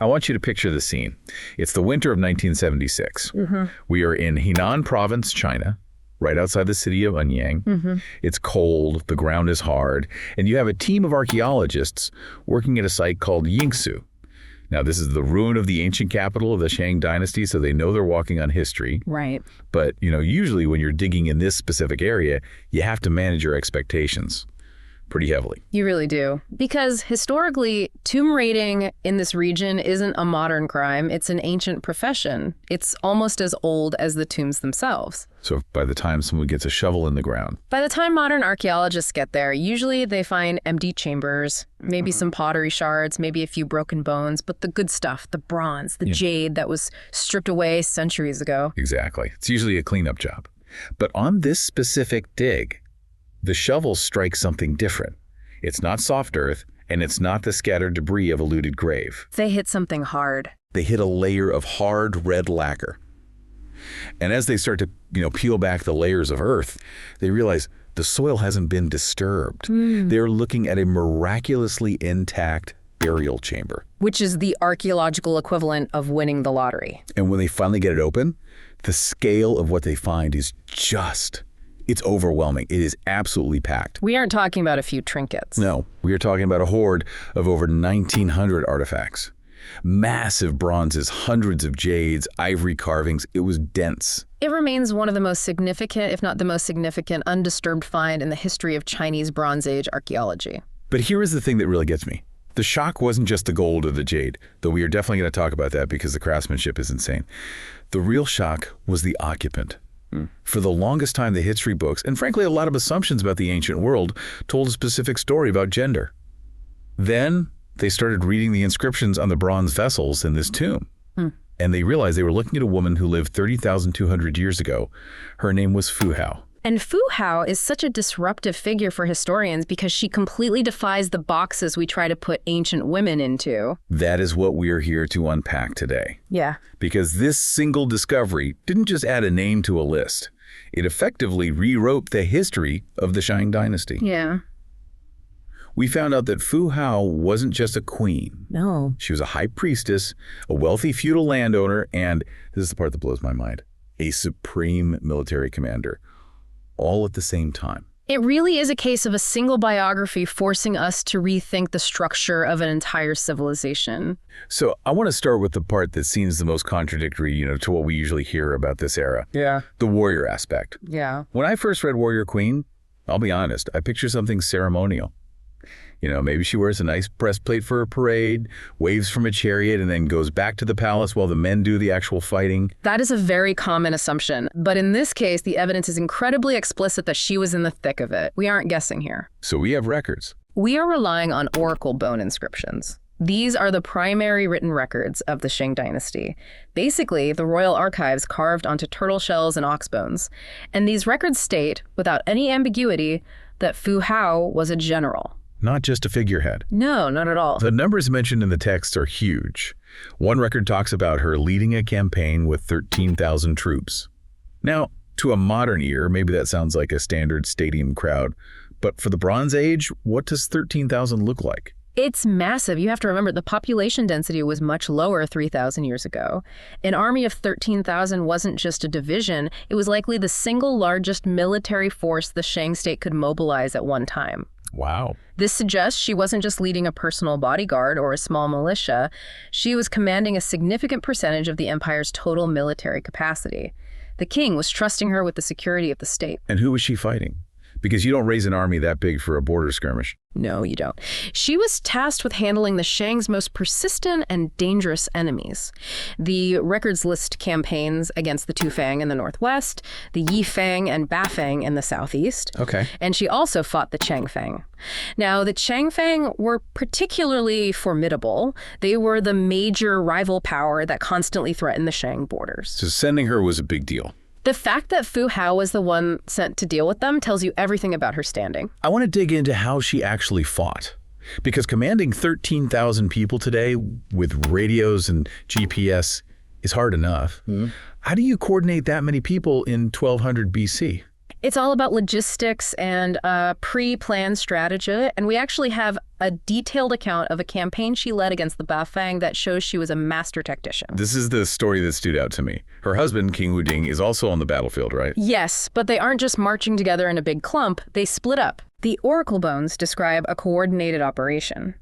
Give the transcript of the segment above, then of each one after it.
I want you to picture the scene. It's the winter of 1976. We are in Henan province, China, right outside the city of Anyang. It's cold, the ground is hard, and you have a team of archaeologists working at a site called Yingsu. Now, this is the ruin of the ancient capital of the Shang Dynasty, so they know they're walking on history. Right. But, usually when you're digging in this specific area, you have to manage your expectations pretty heavily. You really do. Because historically, tomb raiding in this region isn't a modern crime. It's an ancient profession. It's almost as old as the tombs themselves. So by the time someone gets a shovel in the ground. By the time modern archaeologists get there, usually they find empty chambers, maybe some pottery shards, maybe a few broken bones, but the good stuff, the bronze, the jade that was stripped away centuries ago. Exactly. It's usually a cleanup job. But on this specific dig, the shovel strikes something different. It's not soft earth, and it's not the scattered debris of a looted grave. They hit something hard. They hit a layer of hard red lacquer. And as they start to, peel back the layers of earth, they realize the soil hasn't been disturbed. They're looking at a miraculously intact burial chamber. Which is the archaeological equivalent of winning the lottery. And when they finally get it open, the scale of what they find is it's overwhelming. It is absolutely packed. We aren't talking about a few trinkets. No, we are talking about a hoard of over 1,900 artifacts. Massive bronzes, hundreds of jades, ivory carvings. It was dense. It remains one of the most significant, if not the most significant, undisturbed find in the history of Chinese Bronze Age archaeology. But here is the thing that really gets me. The shock wasn't just the gold or the jade, though we are definitely going to talk about that because the craftsmanship is insane. The real shock was the occupant. For the longest time, the history books, and frankly a lot of assumptions about the ancient world, told a specific story about gender. Then they started reading the inscriptions on the bronze vessels in this tomb. And they realized they were looking at a woman who lived 30,200 years ago. Her name was Fu Hao. And Fu Hao is such a disruptive figure for historians because she completely defies the boxes we try to put ancient women into. That is what we are here to unpack today. Yeah. Because this single discovery didn't just add a name to a list. It effectively rewrote the history of the Shang Dynasty. Yeah. We found out that Fu Hao wasn't just a queen. No. She was a high priestess, a wealthy feudal landowner, and, this is the part that blows my mind, a supreme military commander. All at the same time. It really is a case of a single biography forcing us to rethink the structure of an entire civilization. So I want to start with the part that seems the most contradictory, to what we usually hear about this era. Yeah. The warrior aspect. Yeah. When I first read Warrior Queen, I'll be honest, I picture something ceremonial. Maybe she wears a nice breastplate for a parade, waves from a chariot, and then goes back to the palace while the men do the actual fighting. That is a very common assumption. But in this case, the evidence is incredibly explicit that she was in the thick of it. We aren't guessing here. So we have records. We are relying on oracle bone inscriptions. These are the primary written records of the Shang Dynasty. Basically, the royal archives carved onto turtle shells and ox bones. And these records state, without any ambiguity, that Fu Hao was a general. Not just a figurehead. No, not at all. The numbers mentioned in the text are huge. One record talks about her leading a campaign with 13,000 troops. Now, to a modern ear, maybe that sounds like a standard stadium crowd. But for the Bronze Age, what does 13,000 look like? It's massive. You have to remember the population density was much lower 3,000 years ago. An army of 13,000 wasn't just a division. It was likely the single largest military force the Shang state could mobilize at one time. Wow. This suggests she wasn't just leading a personal bodyguard or a small militia. She was commanding a significant percentage of the empire's total military capacity. The king was trusting her with the security of the state. And who was she fighting? Because you don't raise an army that big for a border skirmish. No, you don't. She was tasked with handling the Shang's most persistent and dangerous enemies. The records list campaigns against the Tufang in the northwest, the Yifang and Bafang in the southeast. Okay. And she also fought the Changfang. Now, the Changfang were particularly formidable. They were the major rival power that constantly threatened the Shang borders. So sending her was a big deal. The fact that Fu Hao was the one sent to deal with them tells you everything about her standing. I want to dig into how she actually fought. Because commanding 13,000 people today with radios and GPS is hard enough. How do you coordinate that many people in 1200 BC? It's all about logistics and pre-planned strategy, and we actually have a detailed account of a campaign she led against the Bafang that shows she was a master tactician. This is the story that stood out to me. Her husband, King Wuding, is also on the battlefield, right? Yes, but they aren't just marching together in a big clump, they split up. The oracle bones describe a coordinated operation.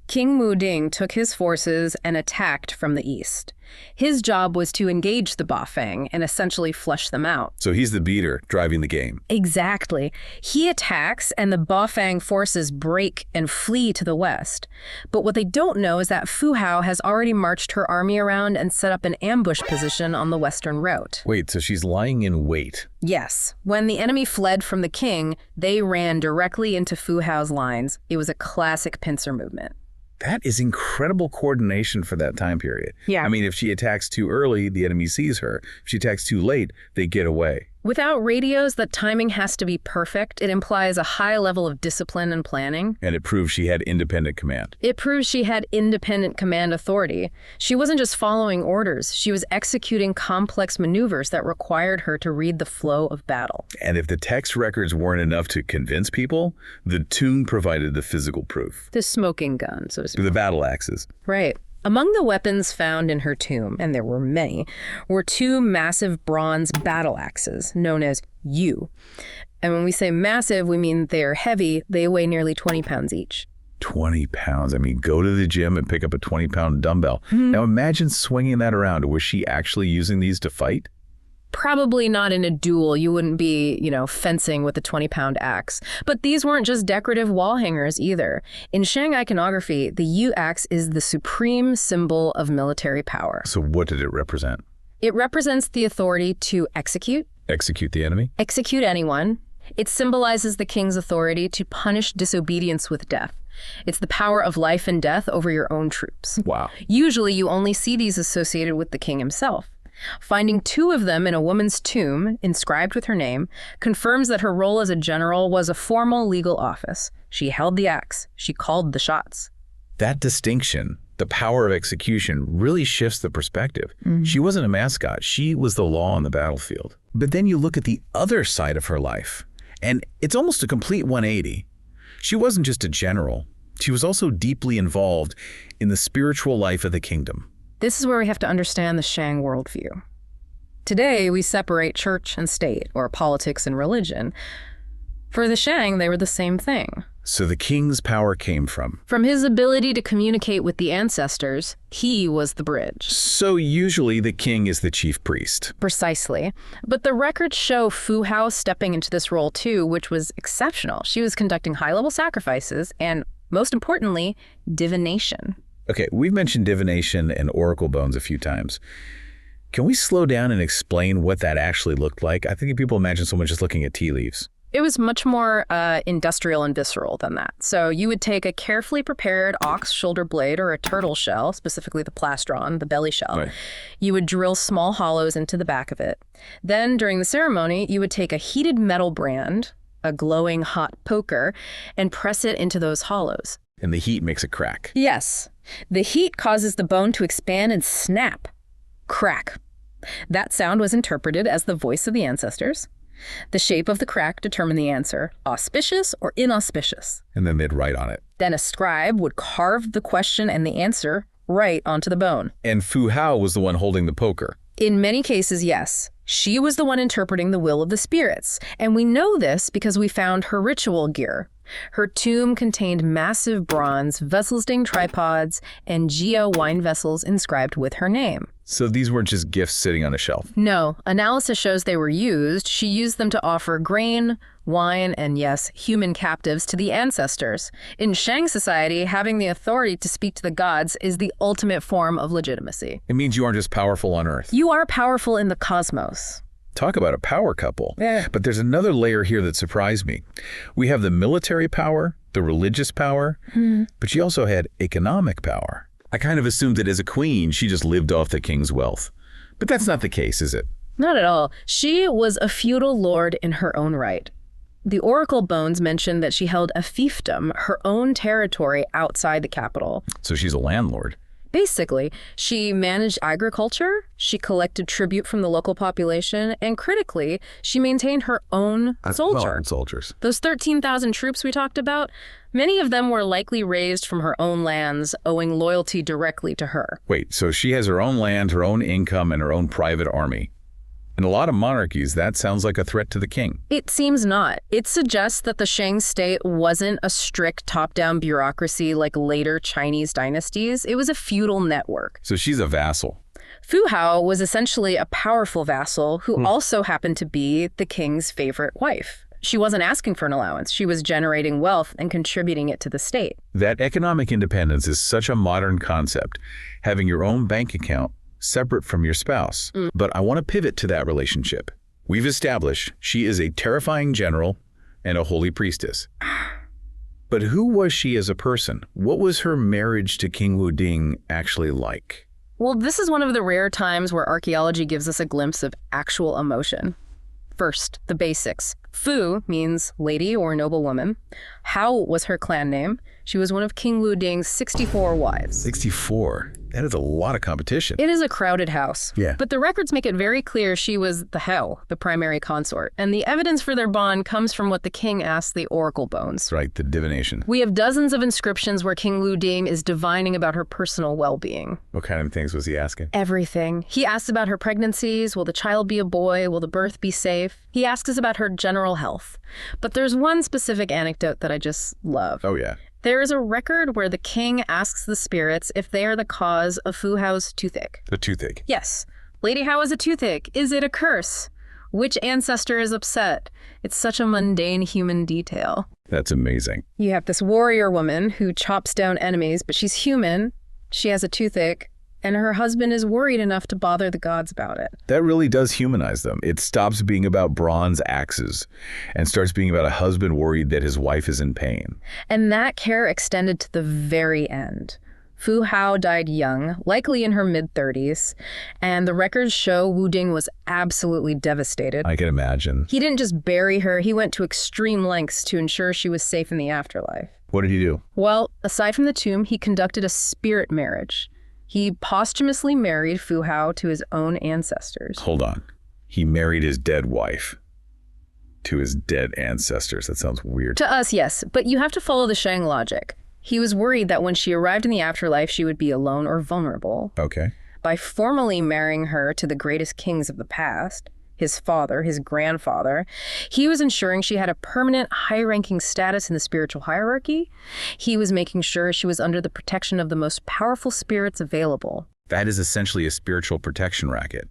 King Wuding took his forces and attacked from the east. His job was to engage the Bafang and essentially flush them out. So he's the beater, driving the game. Exactly. He attacks and the Bafang forces break and flee to the west. But what they don't know is that Fu Hao has already marched her army around and set up an ambush position on the western route. Wait, so she's lying in wait? Yes. When the enemy fled from the king, they ran directly into Fu Hao's lines. It was a classic pincer movement. That is incredible coordination for that time period. Yeah. I mean, if she attacks too early, the enemy sees her. If she attacks too late, they get away. Without radios, the timing has to be perfect. It implies a high level of discipline and planning. And it proves she had independent command. It proves she had independent command authority. She wasn't just following orders. She was executing complex maneuvers that required her to read the flow of battle. And if the text records weren't enough to convince people, the tomb provided the physical proof. The smoking gun, so to speak. The battle axes. Right. Among the weapons found in her tomb, and there were many, were two massive bronze battle axes known as Yu. And when we say massive, we mean they are heavy. They weigh nearly 20 pounds each. 20 pounds. I mean, go to the gym and pick up a 20-pound dumbbell. Now imagine swinging that around. Was she actually using these to fight? Probably not in a duel. You wouldn't be, fencing with a 20-pound axe. But these weren't just decorative wall hangers either. In Shang iconography, the Yu axe is the supreme symbol of military power. So what did it represent? It represents the authority to execute. Execute the enemy? Execute anyone. It symbolizes the king's authority to punish disobedience with death. It's the power of life and death over your own troops. Wow. Usually you only see these associated with the king himself. Finding two of them in a woman's tomb, inscribed with her name, confirms that her role as a general was a formal legal office. She held the axe. She called the shots. That distinction, the power of execution, really shifts the perspective. She wasn't a mascot. She was the law on the battlefield. But then you look at the other side of her life, and it's almost a complete 180. She wasn't just a general. She was also deeply involved in the spiritual life of the kingdom. This is where we have to understand the Shang worldview. Today, we separate church and state, or politics and religion. For the Shang, they were the same thing. So the king's power came from his ability to communicate with the ancestors, he was the bridge. So usually the king is the chief priest. Precisely. But the records show Fu Hao stepping into this role too, which was exceptional. She was conducting high-level sacrifices and, most importantly, divination. Okay, we've mentioned divination and oracle bones a few times. Can we slow down and explain what that actually looked like? I think people imagine someone just looking at tea leaves. It was much more industrial and visceral than that. So you would take a carefully prepared ox shoulder blade or a turtle shell, specifically the plastron, the belly shell. Right. You would drill small hollows into the back of it. Then during the ceremony, you would take a heated metal brand, a glowing hot poker, and press it into those hollows. And the heat makes it crack. Yes. The heat causes the bone to expand and snap. Crack. That sound was interpreted as the voice of the ancestors. The shape of the crack determined the answer, auspicious or inauspicious. And then they'd write on it. Then a scribe would carve the question and the answer right onto the bone. And Fu Hao was the one holding the poker. In many cases, yes. She was the one interpreting the will of the spirits. And we know this because we found her ritual gear. Her tomb contained massive bronze vessels-ding tripods and Jia wine vessels inscribed with her name. So these weren't just gifts sitting on a shelf. No, analysis shows they were used. She used them to offer grain, wine, and yes, human captives to the ancestors. In Shang society, having the authority to speak to the gods is the ultimate form of legitimacy. It means you aren't just powerful on Earth. You are powerful in the cosmos. Talk about a power couple. Yeah. But there's another layer here that surprised me. We have the military power, the religious power, but she also had economic power. I kind of assumed that as a queen, she just lived off the king's wealth. But that's not the case, is it? Not at all. She was a feudal lord in her own right. The oracle bones mention that she held a fiefdom, her own territory outside the capital. So she's a landlord. Basically, she managed agriculture, she collected tribute from the local population, and critically, she maintained her own soldiers. Those 13,000 troops we talked about, many of them were likely raised from her own lands, owing loyalty directly to her. Wait, so she has her own land, her own income, and her own private army. In a lot of monarchies, that sounds like a threat to the king. It seems not. It suggests that the Shang state wasn't a strict top-down bureaucracy like later Chinese dynasties. It was a feudal network. So she's a vassal. Fu Hao was essentially a powerful vassal who also happened to be the king's favorite wife. She wasn't asking for an allowance. She was generating wealth and contributing it to the state. That economic independence is such a modern concept, having your own bank account separate from your spouse. But I want to pivot to that relationship. We've established she is a terrifying general and a holy priestess. But who was she as a person? What was her marriage to King Wuding actually like? Well, this is one of the rare times where archaeology gives us a glimpse of actual emotion. First, the basics. Fu means lady or noble woman. Hao was her clan name. She was one of King Wuding's 64 wives. 64? That is a lot of competition. It is a crowded house. Yeah. But the records make it very clear she was the Hao, the primary consort. And the evidence for their bond comes from what the king asked the oracle bones. Right, the divination. We have dozens of inscriptions where King Wuding is divining about her personal well-being. What kind of things was he asking? Everything. He asks about her pregnancies. Will the child be a boy? Will the birth be safe? He asks about her general health. But there's one specific anecdote that I just love. Oh, yeah. There is a record where the king asks the spirits if they are the cause of Fu Hao's toothache. The toothache. Yes. Lady Hao has a toothache. Is it a curse? Which ancestor is upset? It's such a mundane human detail. That's amazing. You have this warrior woman who chops down enemies, but she's human. She has a toothache, and her husband is worried enough to bother the gods about it. That really does humanize them. It stops being about bronze axes and starts being about a husband worried that his wife is in pain. And that care extended to the very end. Fu Hao died young, likely in her mid-30s, and the records show Wuding was absolutely devastated. I can imagine. He didn't just bury her, he went to extreme lengths to ensure she was safe in the afterlife. What did he do? Well, aside from the tomb, he conducted a spirit marriage. He posthumously married Fu Hao to his own ancestors. Hold on. He married his dead wife to his dead ancestors. That sounds weird. To us, yes, but you have to follow the Shang logic. He was worried that when she arrived in the afterlife, she would be alone or vulnerable. Okay. By formally marrying her to the greatest kings of the past, his father, his grandfather, he was ensuring she had a permanent high-ranking status in the spiritual hierarchy. He was making sure she was under the protection of the most powerful spirits available. That is essentially a spiritual protection racket.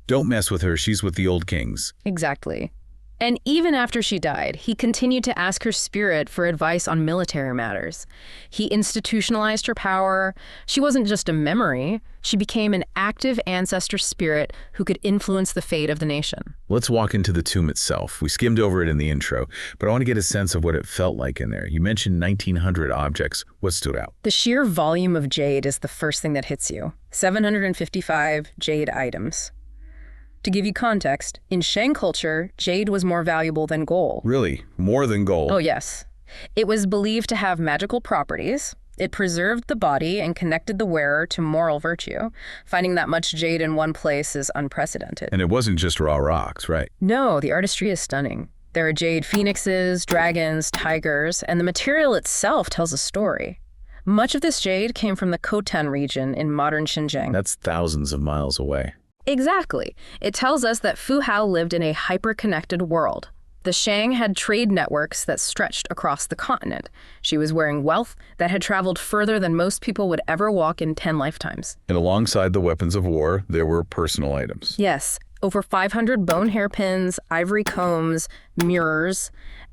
Don't mess with her. She's with the old kings. Exactly. And even after she died, he continued to ask her spirit for advice on military matters. He institutionalized her power. She wasn't just a memory. She became an active ancestor spirit who could influence the fate of the nation. Let's walk into the tomb itself. We skimmed over it in the intro, but I want to get a sense of what it felt like in there. You mentioned 1,900 objects. What stood out? The sheer volume of jade is the first thing that hits you. 755 jade items. To give you context, in Shang culture, jade was more valuable than gold. Really? More than gold? Oh, yes. It was believed to have magical properties. It preserved the body and connected the wearer to moral virtue. Finding that much jade in one place is unprecedented. And it wasn't just raw rocks, right? No, the artistry is stunning. There are jade phoenixes, dragons, tigers, and the material itself tells a story. Much of this jade came from the Khotan region in modern Xinjiang. That's thousands of miles away. Exactly. It tells us that Fu Hao lived in a hyper-connected world. The Shang had trade networks that stretched across the continent. She was wearing wealth that had traveled further than most people would ever walk in 10 lifetimes. And alongside the weapons of war, there were personal items. Yes, over 500 bone hairpins, ivory combs, mirrors.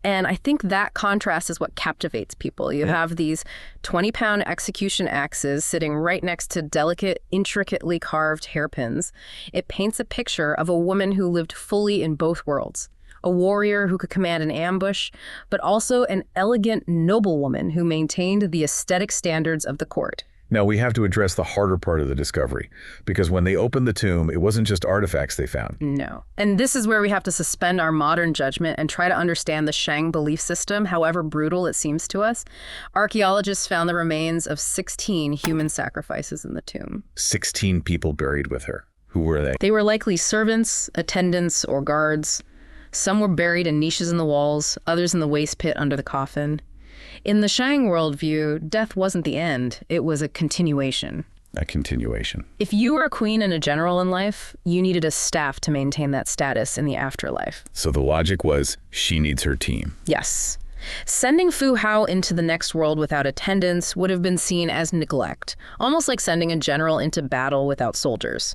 And I think that contrast is what captivates people. You have these 20-pound execution axes sitting right next to delicate, intricately carved hairpins. It paints a picture of a woman who lived fully in both worlds. A warrior who could command an ambush, but also an elegant noblewoman who maintained the aesthetic standards of the court. Now, we have to address the harder part of the discovery, because when they opened the tomb, it wasn't just artifacts they found. No. And this is where we have to suspend our modern judgment and try to understand the Shang belief system, however brutal it seems to us. Archaeologists found the remains of 16 human sacrifices in the tomb. 16 people buried with her. Who were they? They were likely servants, attendants, or guards. Some were buried in niches in the walls, others in the waste pit under the coffin. In the Shang worldview, death wasn't the end. It was a continuation. A continuation. If you were a queen and a general in life, you needed a staff to maintain that status in the afterlife. So the logic was, she needs her team. Yes. Sending Fu Hao into the next world without attendants would have been seen as neglect, almost like sending a general into battle without soldiers.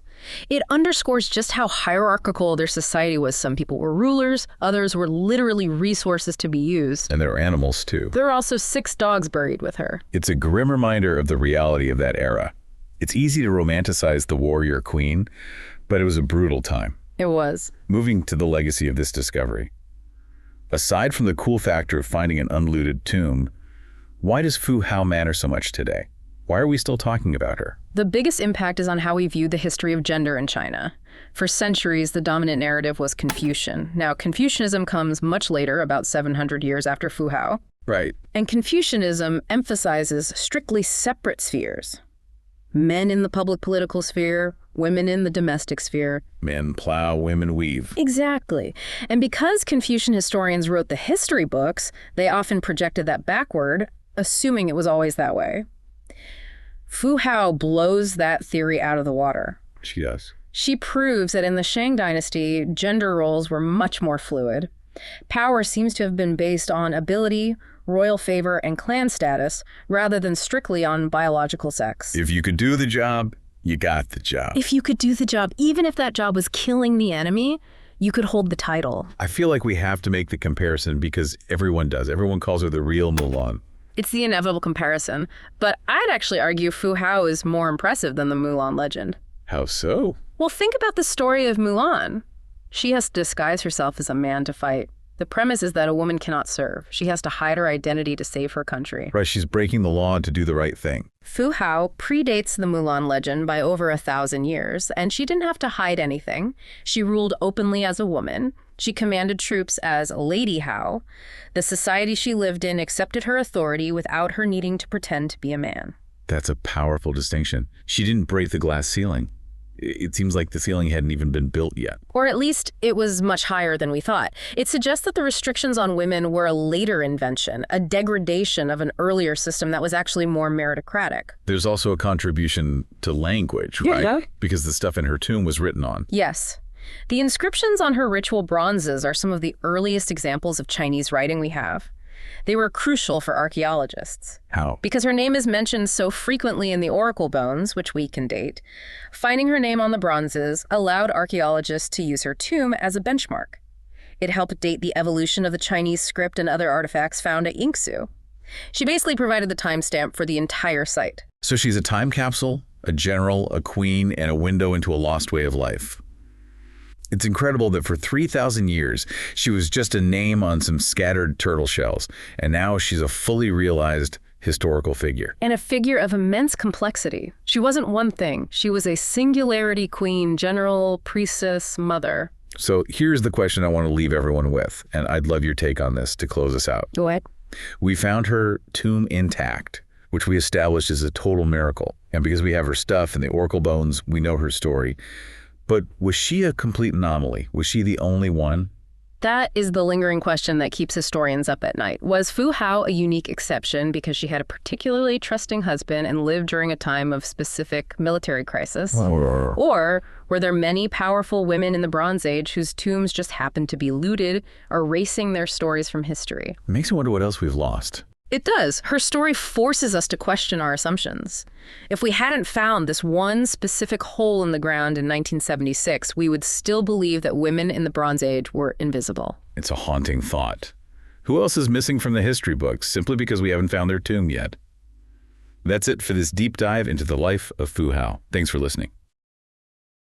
It underscores just how hierarchical their society was. Some people were rulers, others were literally resources to be used. And there were animals, too. There are also 6 dogs buried with her. It's a grim reminder of the reality of that era. It's easy to romanticize the warrior queen, but it was a brutal time. It was. Moving to the legacy of this discovery. Aside from the cool factor of finding an unlooted tomb, why does Fu Hao matter so much today? Why are we still talking about her? The biggest impact is on how we view the history of gender in China. For centuries, the dominant narrative was Confucian. Now, Confucianism comes much later, about 700 years after Fu Hao. Right. And Confucianism emphasizes strictly separate spheres. Men in the public political sphere, women in the domestic sphere. Men plow, women weave. Exactly. And because Confucian historians wrote the history books, they often projected that backward, assuming it was always that way. Fu Hao blows that theory out of the water. She does. She proves that in the Shang Dynasty, gender roles were much more fluid. Power seems to have been based on ability, royal favor, and clan status, rather than strictly on biological sex. If you could do the job, you got the job. If you could do the job, even if that job was killing the enemy, you could hold the title. I feel like we have to make the comparison because everyone does. Everyone calls her the real Mulan. It's the inevitable comparison, but I'd actually argue Fu Hao is more impressive than the Mulan legend. How so? Well, think about the story of Mulan. She has to disguise herself as a man to fight. The premise is that a woman cannot serve. She has to hide her identity to save her country. Right, she's breaking the law to do the right thing. Fu Hao predates the Mulan legend by over 1,000 years, and she didn't have to hide anything. She ruled openly as a woman. She commanded troops as Lady Hao. The society she lived in accepted her authority without her needing to pretend to be a man. That's a powerful distinction. She didn't break the glass ceiling. It seems like the ceiling hadn't even been built yet. Or at least it was much higher than we thought. It suggests that the restrictions on women were a later invention, a degradation of an earlier system that was actually more meritocratic. There's also a contribution to language, right? Yeah. Because the stuff in her tomb was written on. Yes. The inscriptions on her ritual bronzes are some of the earliest examples of Chinese writing we have. They were crucial for archaeologists. How? Because her name is mentioned so frequently in the oracle bones, which we can date, finding her name on the bronzes allowed archaeologists to use her tomb as a benchmark. It helped date the evolution of the Chinese script and other artifacts found at Yingsu. She basically provided the timestamp for the entire site. So she's a time capsule, a general, a queen, and a window into a lost way of life. It's incredible that for 3,000 years, she was just a name on some scattered turtle shells, and now she's a fully realized historical figure. And a figure of immense complexity. She wasn't one thing. She was a singularity queen, general, priestess, mother. So here's the question I want to leave everyone with, and I'd love your take on this to close us out. Go ahead. We found her tomb intact, which we established as a total miracle. And because we have her stuff and the oracle bones, we know her story. But was she a complete anomaly? Was she the only one? That is the lingering question that keeps historians up at night. Was Fu Hao a unique exception because she had a particularly trusting husband and lived during a time of specific military crisis? Or were there many powerful women in the Bronze Age whose tombs just happened to be looted, erasing their stories from history? It makes me wonder what else we've lost. It does. Her story forces us to question our assumptions. If we hadn't found this one specific hole in the ground in 1976, we would still believe that women in the Bronze Age were invisible. It's a haunting thought. Who else is missing from the history books simply because we haven't found their tomb yet? That's it for this deep dive into the life of Fu Hao. Thanks for listening.